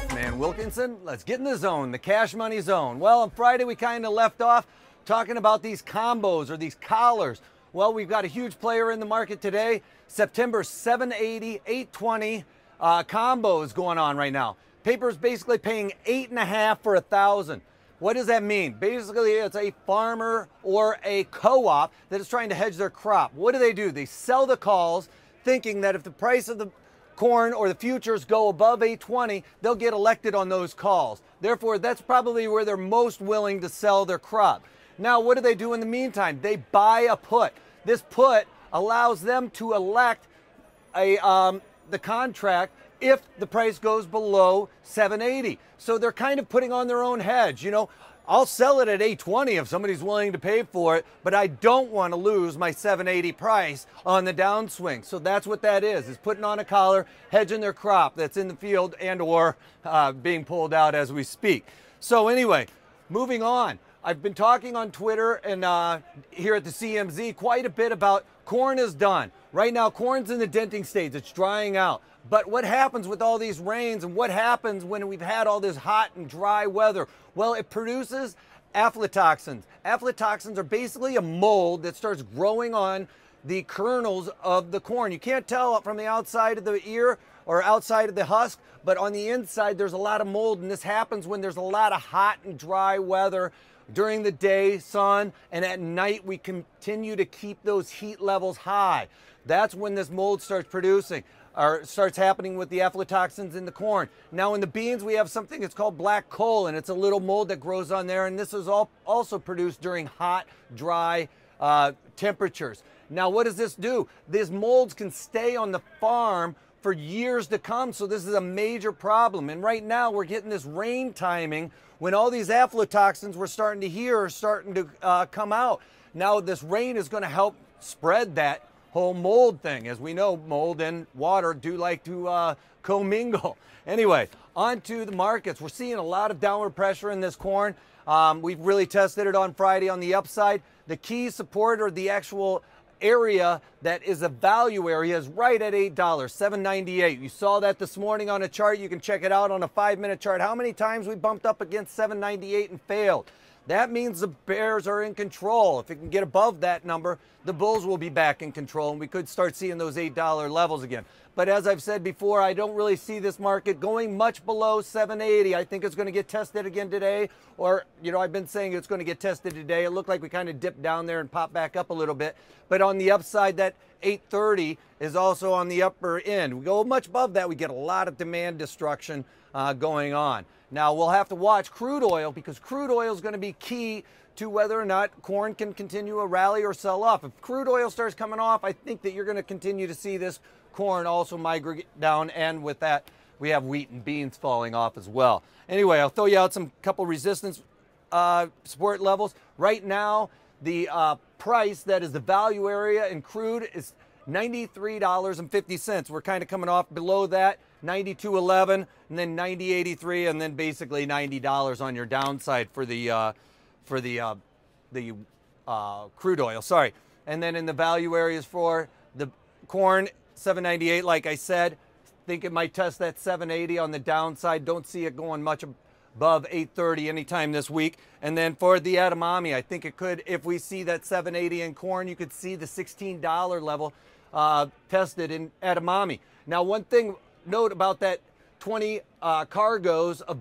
Wolfman Wilkinson. Let's get in the zone, the cash money zone. Well, on Friday we kind of left off talking about these combos or these collars. Well, we've got a huge player in the market today. September 780, 820 combos going on right now. Paper's basically paying $8.50 for 1,000. What does that mean? Basically, it's a farmer or a co-op that is trying to hedge their crop. What do? They sell the calls thinking that if the price of the corn or the futures go above 820, they'll get elected on those calls. Therefore, that's probably where they're most willing to sell their crop. Now, what do in the meantime? They buy a put. This put allows them to elect the contract if the price goes below 780. So they're kind of putting on their own hedge. You know, I'll sell it at 820 if somebody's willing to pay for it, but I don't want to lose my 780 price on the downswing. So that's what that is putting on a collar, hedging their crop that's in the field and or being pulled out as we speak. So anyway, moving on. I've been talking on Twitter and here at the CMZ quite a bit about corn is done. Right now, corn's in the denting stage. It's drying out. But what happens with all these rains and what happens when we've had all this hot and dry weather? Well, it produces aflatoxins. Aflatoxins are basically a mold that starts growing on the kernels of the corn. You can't tell from the outside of the ear or outside of the husk, but on the inside there's a lot of mold, and this happens when there's a lot of hot and dry weather. During the day, sun, and at night we continue to keep those heat levels high. That's when this mold starts producing, or starts happening with the aflatoxins in the corn. Now in the beans we have something that's called black coal, and it's a little mold that grows on there, and this is also produced during hot, dry temperatures. Now what does this do? These molds can stay on the farm for years to come, so this is a major problem. And right now we're getting this rain timing when all these aflatoxins we're starting to hear are starting to come out. Now this rain is going to help spread that whole mold thing. As we know, mold and water do like to commingle. Anyway, on to the markets. We're seeing a lot of downward pressure in this corn. We've really tested it on Friday on the upside. The key support, or the actual area that is a value area, is right at $8, $7.98. You saw that this morning on a chart. You can check it out on a 5-minute chart. How many times we bumped up against $7.98 and failed? That means the bears are in control. If it can get above that number, the bulls will be back in control, and we could start seeing those $8 levels again. But as I've said before, I don't really see this market going much below 780. I think it's going to get tested again today, or, you know, I've been saying it's going to get tested today. It looked like we kind of dipped down there and popped back up a little bit. But on the upside, that 830 is also on the upper end. We go much above that, we get a lot of demand destruction going on. Now we'll have to watch crude oil, because crude oil is going to be key to whether or not corn can continue a rally or sell off. If crude oil starts coming off, I think that you're going to continue to see this corn also migrate down, and with that we have wheat and beans falling off as well. Anyway, I'll throw you out some couple resistance support levels. Right now the price that is the value area in crude is $93.50. We're kind of coming off below that, 92.11, and then 90.83, and then basically $90 on your downside for the crude oil. Sorry. And then in the value areas for the corn, 798, like I said. Think it might test that 780 on the downside. Don't see it going much above 830 anytime this week. And then for the edamame, I think it could, if we see that 780 in corn, you could see the $16 level tested in edamame. Now, one thing note about that 20 cargoes of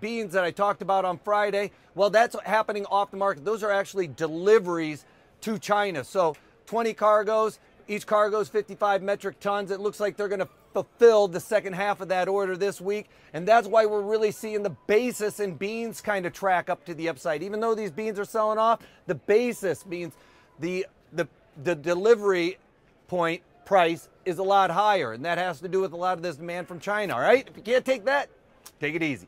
beans that I talked about on Friday, well, that's happening off the market. Those are actually deliveries to China. So 20 cargoes, each cargo is 55 metric tons. It looks like they're going to fulfill the second half of that order this week, and that's why we're really seeing the basis in beans kind of track up to the upside. Even though these beans are selling off, the basis means the delivery point price is a lot higher, and that has to do with a lot of this demand from China. All right, if you can't take that, take it easy.